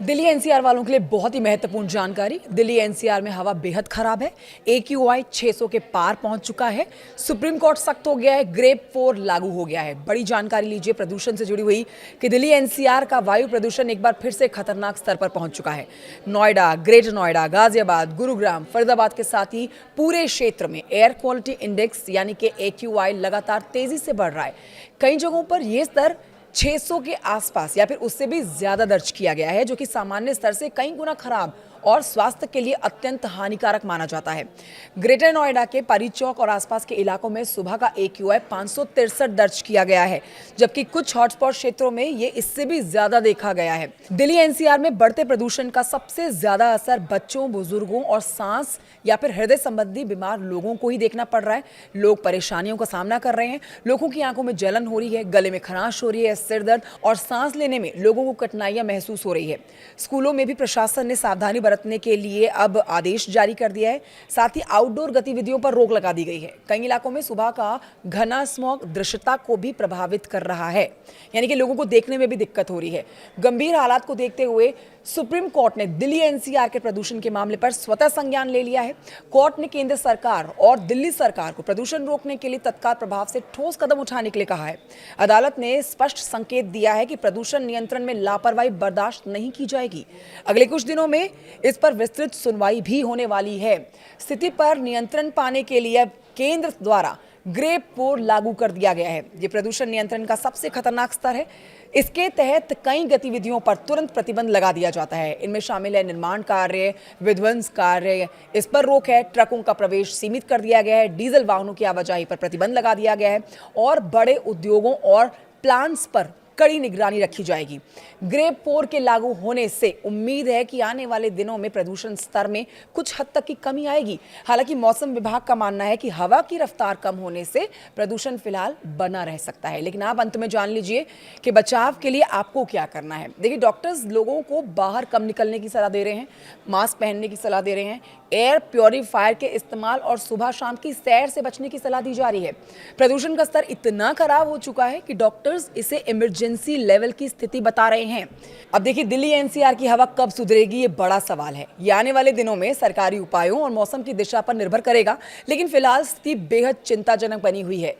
Delhi NCR वालों के लिए बहुत ही महत्वपूर्ण जानकारी। दिल्ली एनसीआर में हवा बेहद खराब है। AQI 600 के पार पहुंच चुका है। सुप्रीम कोर्ट सख्त हो गया है। ग्रेड 4 लागू हो गया है। बड़ी जानकारी लीजिए प्रदूषण से जुड़ी हुई कि दिल्ली एनसीआर का वायु प्रदूषण एक बार फिर से खतरनाक स्तर पर पहुंच चुका है। नोएडा, ग्रेटर नोएडा, गाजियाबाद, गुरुग्राम, फरीदाबाद के साथ ही पूरे क्षेत्र में एयर क्वालिटी इंडेक्स यानी कि AQI लगातार तेजी से बढ़ रहा है। कई जगहों पर यह स्तर 600 के आसपास या फिर उससे भी ज्यादा दर्ज किया गया है, जो कि सामान्य स्तर से कई गुना खराब और स्वास्थ्य के लिए अत्यंत हानिकारक माना जाता है। ग्रेटर नोएडा के परी चौक और आसपास के इलाकों में सुबह का AQI 563 दर्ज किया गया है, जबकि कुछ हॉटस्पॉट क्षेत्रों में ये इससे भी ज्यादा देखा गया है। दिल्ली एनसीआर में बढ़ते प्रदूषण का सबसे ज्यादा असर बच्चों, बुजुर्गों और सांस या फिर हृदय संबंधी बीमार लोगों को ही देखना पड़ रहा है। लोग परेशानियों का सामना कर रहे हैं। लोगों की आंखों में जलन हो रही है, गले में खराश हो रही है, सिर दर्द और सांस लेने में लोगों को कठिनाइयां महसूस हो रही है। स्कूलों में भी प्रशासन ने सावधानी बरतने के लिए अब आदेश जारी कर दिया है। साथ ही आउटडोर गतिविधियों पर रोक लगा दी गई है। कई इलाकों में सुबह का घना स्मॉग दृश्यता को भी प्रभावित कर रहा है, यानी कि लोगों को देखने में भी दिक्कत हो रही है। गंभीर हालात को देखते हुए सुप्रीम कोर्ट ने दिल्ली एनसीआर के प्रदूषण के मामले पर स्वतः संज्ञान ले लिया है। कोर्ट ने केंद्र सरकार और दिल्ली सरकार को प्रदूषण रोकने के लिए तत्काल प्रभाव से ठोस कदम उठाने के लिए कहा है। अदालत ने स्पष्ट संकेत दिया है कि प्रदूषण नियंत्रण में लापरवाही बर्दाश्त नहीं की जाएगी। अगले कुछ दिनों में इस पर विस्तृत सुनवाई भी होने वाली है। स्थिति पर नियंत्रण पाने के लिए अब केंद्र द्वारा ग्रेड 4 लागू कर दिया गया है। ये प्रदूषण नियंत्रण का सबसे खतरनाक स्तर है। इसके तहत कई गतिविधियों पर तुरंत प्रतिबंध लगा दिया जाता है। इनमें शामिल है निर्माण कार्य, विध्वंस कार्य, इस पर रोक है। ट्रकों का प्रवेश सीमित कर दिया गया है। डीजल वाहनों की आवाजाही पर प्रतिबंध लगा दिया गया है और बड़े उद्योगों और प्लांट्स पर कड़ी निगरानी रखी जाएगी। ग्रेड 4 के लागू होने से उम्मीद है कि आने वाले दिनों में प्रदूषण स्तर में कुछ हद तक की कमी आएगी। हालांकि मौसम विभाग का मानना है कि हवा की रफ्तार कम होने से प्रदूषण फिलहाल बना रह सकता है। लेकिन आप अंत में जान लीजिए कि बचाव के लिए आपको क्या करना है। देखिए, डॉक्टर्स लोगों को बाहर कम निकलने की सलाह दे रहे हैं, मास्क पहनने की सलाह दे रहे हैं, एयर प्योरीफायर के इस्तेमाल और सुबह शाम की सैर से बचने की सलाह दी जा रही है। प्रदूषण का स्तर इतना खराब हो चुका है कि डॉक्टर्स इसे इमरजेंसी लेवल की स्थिति बता रहे हैं। अब देखिए, दिल्ली एनसीआर की हवा कब सुधरेगी, ये बड़ा सवाल है। ये आने वाले दिनों में सरकारी उपायों और मौसम की दिशा पर निर्भर करेगा, लेकिन फिलहाल स्थिति बेहद चिंताजनक बनी हुई है।